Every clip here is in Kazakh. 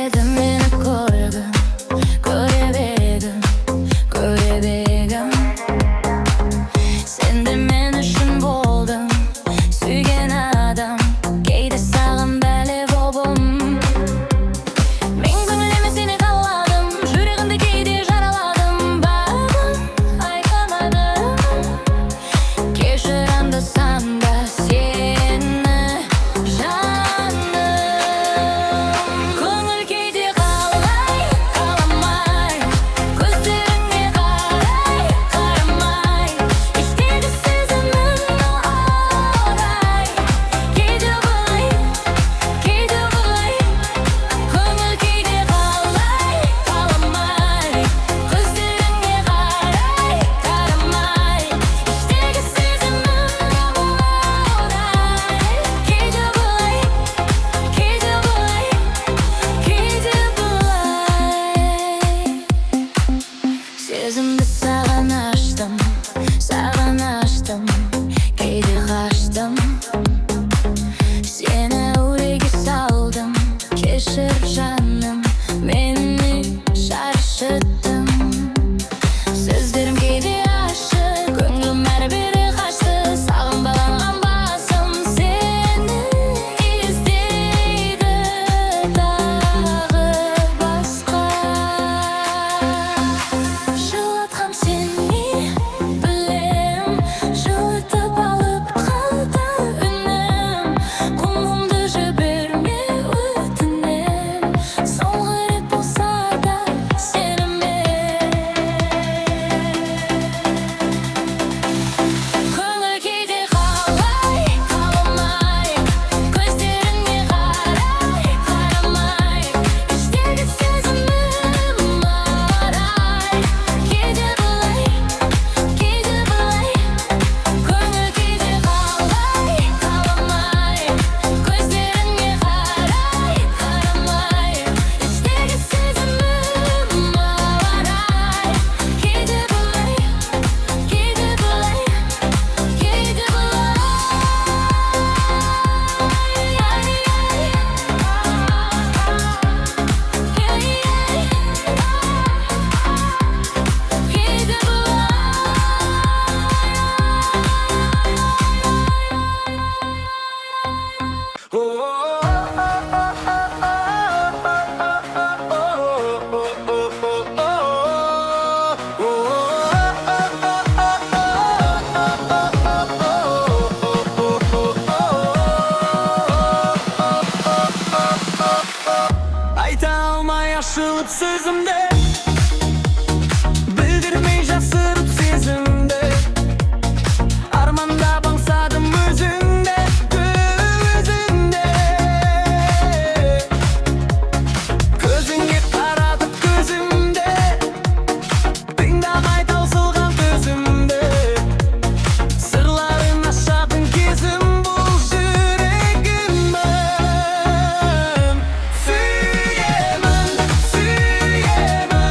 келеді мені көргің, көре бергің, көре бергің. Сен де мен үшін болдың, сүйген адам. Кейде саған бәле болдым. Мен көңіліме сені қаладым, жүрегімді кейде жараладым. Бағым айқамадым, кешір анда-санда сезімді саған аштым, кейде қаштым. Сені үрейге салдым, кешір жаным, мені шаршыттың. Сөздерім кейде ашық, көңілім әрі-бері қашты. Сағынбаған басым сені іздейді тағы басқа. Жылатқам сені, білем, жылытып алып қалды үнім. Құлымды жіберме өтінем, соңғы рет болса да сенімен. Көңіл кейде қалай, қаламай, көздеріңе қарай, қарамай. Іштегі сезімім арай, кейде былай, кейде былай. Көңіл кейде қалай, қаламай, көздеріңе қарай, қарамай. Іштегі сезімім арай, кейде былай, кейде былай, кейде былай. Айта алмай ашылып сөзімді, білдірмей жасырып сезімді. Армандап аңсадым өзіңді, өзіңді. Көзіңе қаратып көзімді, тыңдамай таусылған төзімді. Сырларын ашатын кезім бұл жүрегімнің. Сүйемін, сүйемін.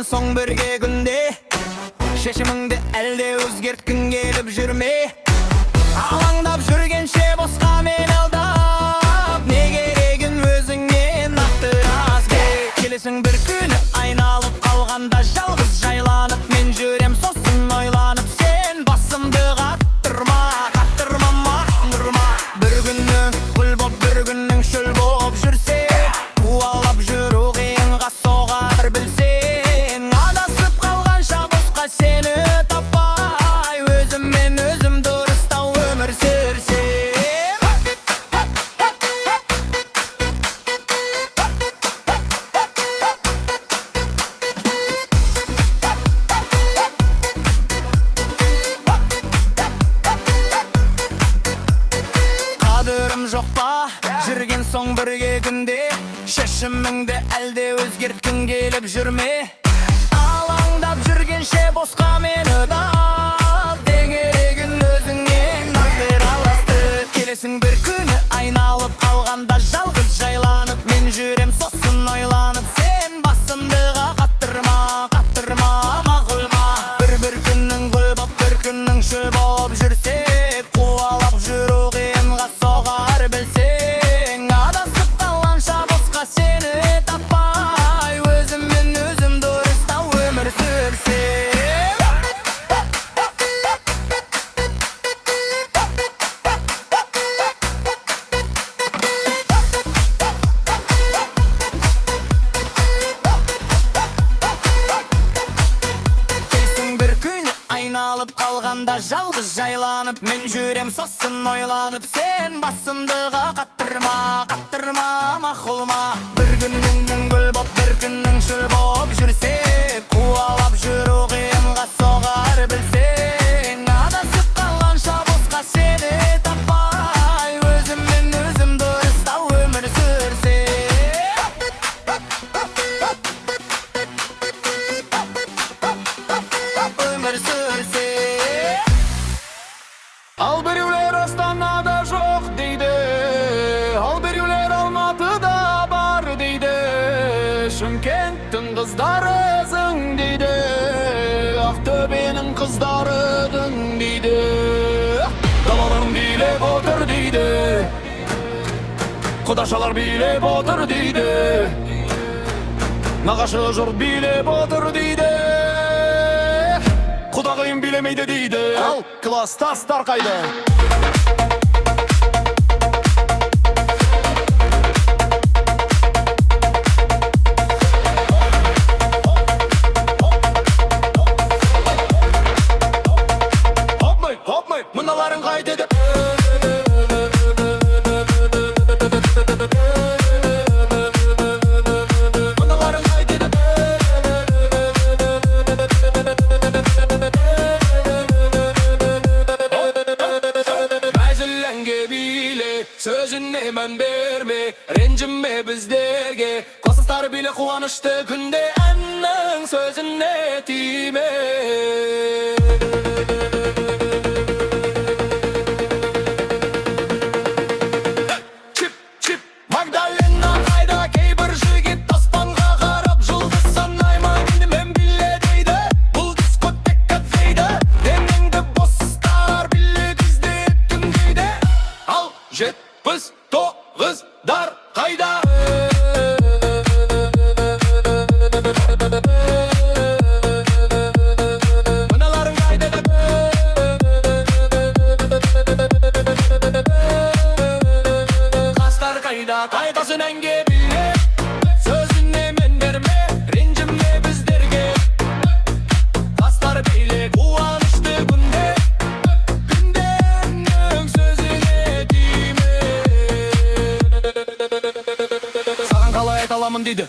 жүрген соң бірге күнде шешіміңді әлде өзгерткің келіп жүрме алаңдап жүргенше босқа мен алдап не керегін өзіңе нақты разге келесің бір күні айналып қалғанда жалғыз жайланып мен жүрем сосын ойланып сен басымды қаттырма мақтырма бір күнің гүл боп бір күнің шөл боп жүрсе қуалап жүру қиынға соғар білсең адасып қалғанша босқа сені таппай өзіммен өзім дұрыстау өмір сүрсем қадірім жоқ па жүрген соң бірге күнде шешіміңді әлде өзгерткің келіп жүрме алаңдап жүргенше босқа мені тап не керегін өзіңе нақтыраласты келесің бір күні айналып қалғанда жалғыз жайланып мен жүрем сосын ойланып сен басымды қаттырма мақұлма бір күнің гүл боп бір күнің шөл боп жүрсе қуалап жүру қиынға соғар білсең адасып қалғанша босқа сені таппай өзіммен өзім дұрыстау өмір сүрсем келсің бір күні айналып қалғанда жалғыз жайланып мен жүрем сосын ойланып сен басымды қаттырма мақұлма бір күнің гүл боп бір күнің шөл боп жүрсе қуалап жүру қиынға соғар білсең адасып қалғанша босқа сені таппай өзіммен өзім дұрыстау өмір сүрсем Ал біреулер Астанада жоқ дейді ал біреулер Алматыда бар дейді Шымкенттің қыздары ізің дейді Ақтөбенің қыздары дің дейді Далаларың билеп отыр дейді Құдашалар билеп отыр дейді Нағашы жұрт билеп отыр дейді Құдағайым билемейді дейді Ал класстастар қайда? Хопмай, мыналарың қайтеді? Сөзіне мән берме, ренжіме біздерге Класстастар биле қуанышты күнде әннің сөзіне тиме Чип, Магдалина қайда кейбір жігіт аспанға қарап жұлдыз санайма енді мен биле дейді Бұл дискотека дейді денеңді бостар биле күзде еттім дейді Ал жетпіс тоғыздар қайда? Мыналарың қайда? Қастар қайда? Қайтасын әнге биле Сөзіне мен берме Ренжіме біздерге Қастар биле қуанышты күнде Күнденің сөзіне тиме Саған қалай айта аламын дейді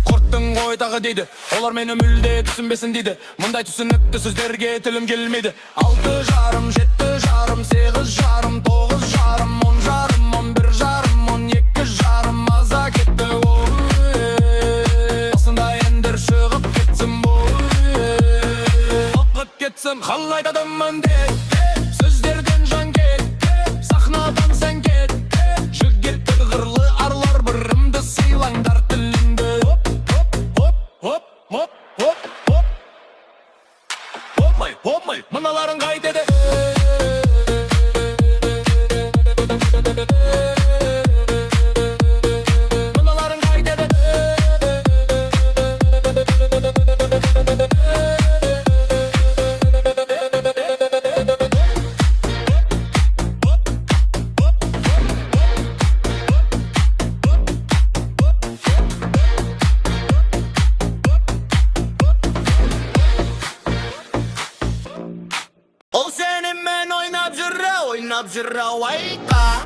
Құрттың ойдағы дейді Олар мені мүлде түсінбесін дейді Мұндай түсінікті сөздерге тілім келмейді 6,5, 7,5, 8,5, 9,5, 10,5, 11,5, 12,5 Маза кетті Басында ендір шығып кетсін Оқып кетсін қалай айтадымын Сөздерден жан кетті Сахнадан сән кетті Жігеттер ғырлы арлар бірімді сыйлаңдар тілімді Хоп ойнап жүр ауайда.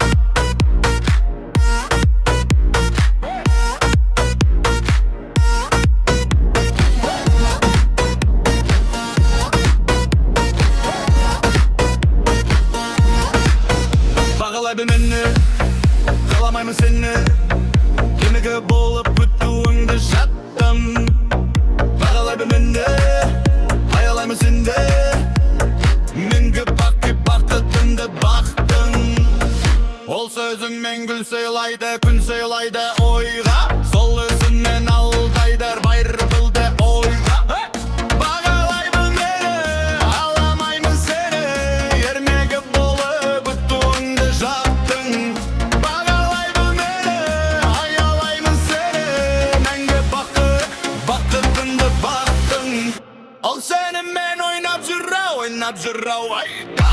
Бағалай біл мені, қаламаймын сені, кемігі болып өтуіңді жаттым. Бағалай біл мені, аялаймын сені, менгі бақытымды бақтың. Ол сөзіңмен гүл сыйлайды, күн сыйлайды ойға, сол өзіңмен алдайдар байыр білді ойға. Бағалай біл мені, аламаймын сені, ермегі болып өтуіңді жаттың. Бағалай біл мені, аялаймын сені, мәңгі бақытымды бақтың. Ол сенімен ойнап жүр ауайда.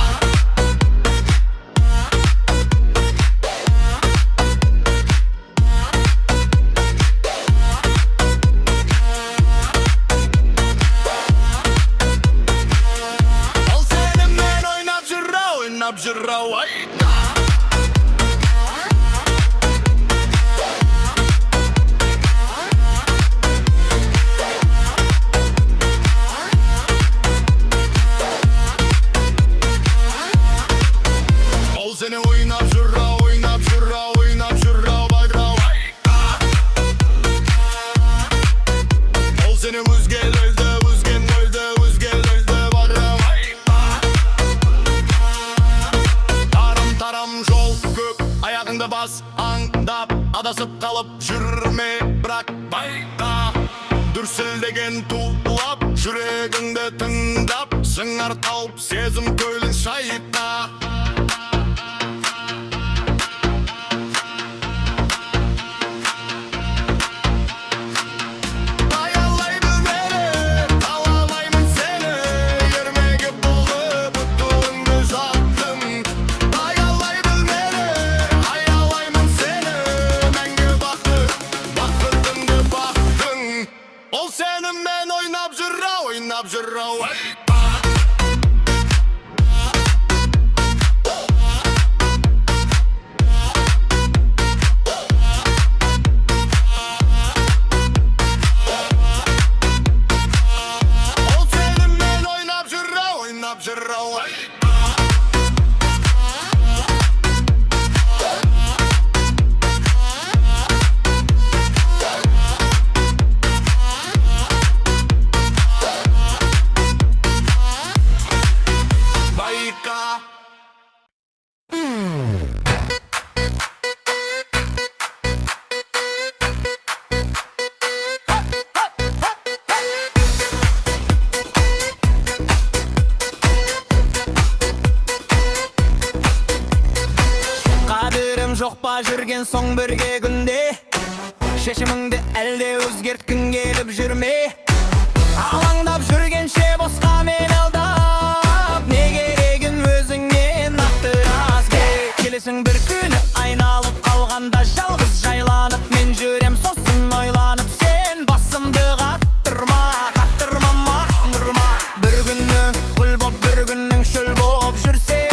Жүр ауайда. Ол сені ойнап жүр ауайда. Ол сені өзгелерді жол көп, аяғыңды бас аңдап, адасып қалып жүрме, бірақ байда. Дүрсілдеген тулап, жүрегіңді тыңдап, шыңар тауып сезім көлін шайықта. Сенімен ойнап жүр ауайда. Ол сенімен ойнап жүр ауайда. Жоқ па жүрген соң бірге күнде, шешіміңді әлде өзгерткің келіп жүрме. Алаңдап жүргенше босқа мен алдап, не керегін өзіңнен нақты разге. Келесің бір күні айналып қалғанда жалғыз жайланып, мен жүрем сосын ойланып, сен басымды қаттырма, мақтырма. Бір күнің гүл боп, бір күнің шөл боп жүрсе,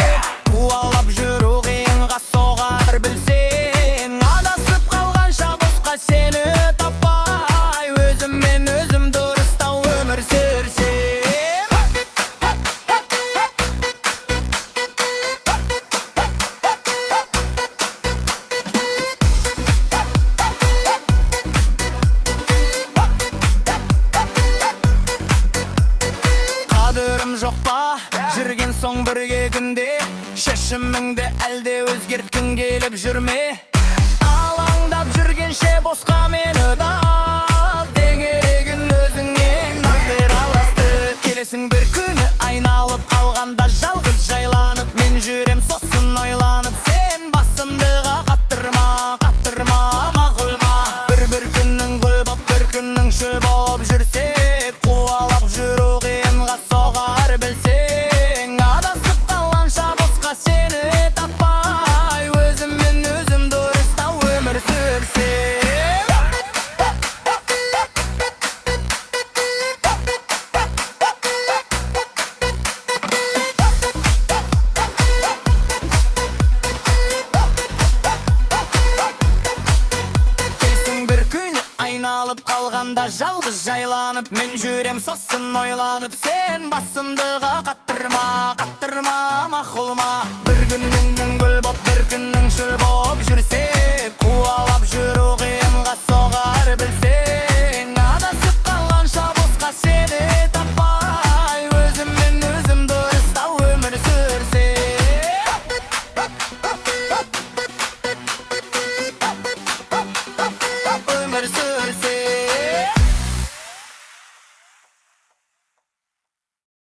қуалап жүру қиынға соғар білсең. Адасып қалғанша босқа сені таппай, өзіммен өзім дұрыстау өмір сүрсем. Қадірім жоқ па жүрген соң бірге күнде, шешіміңді әлде өзгерткің келіп жүрме. Алаңдап жүргенше босқа мені тап, не керегін өзіңнен нақты аласты. Келесің бір күні айналып қалғанда жалғыз жайланып, мен жүрем сосын ойланып, сен басымды қаттырма, мақұлма. Бір күнің гүл боп, бір күнің шөл боп жүрсек, қуалап жүру қиынға соғар білсең. Адасып қалғанша босқа сені таппай, өзіммен өзім дұрыстау өмір сүрсем. жалғыз жайланып, мен жүрем сосын ойланып, сен басымдыға қаттырма.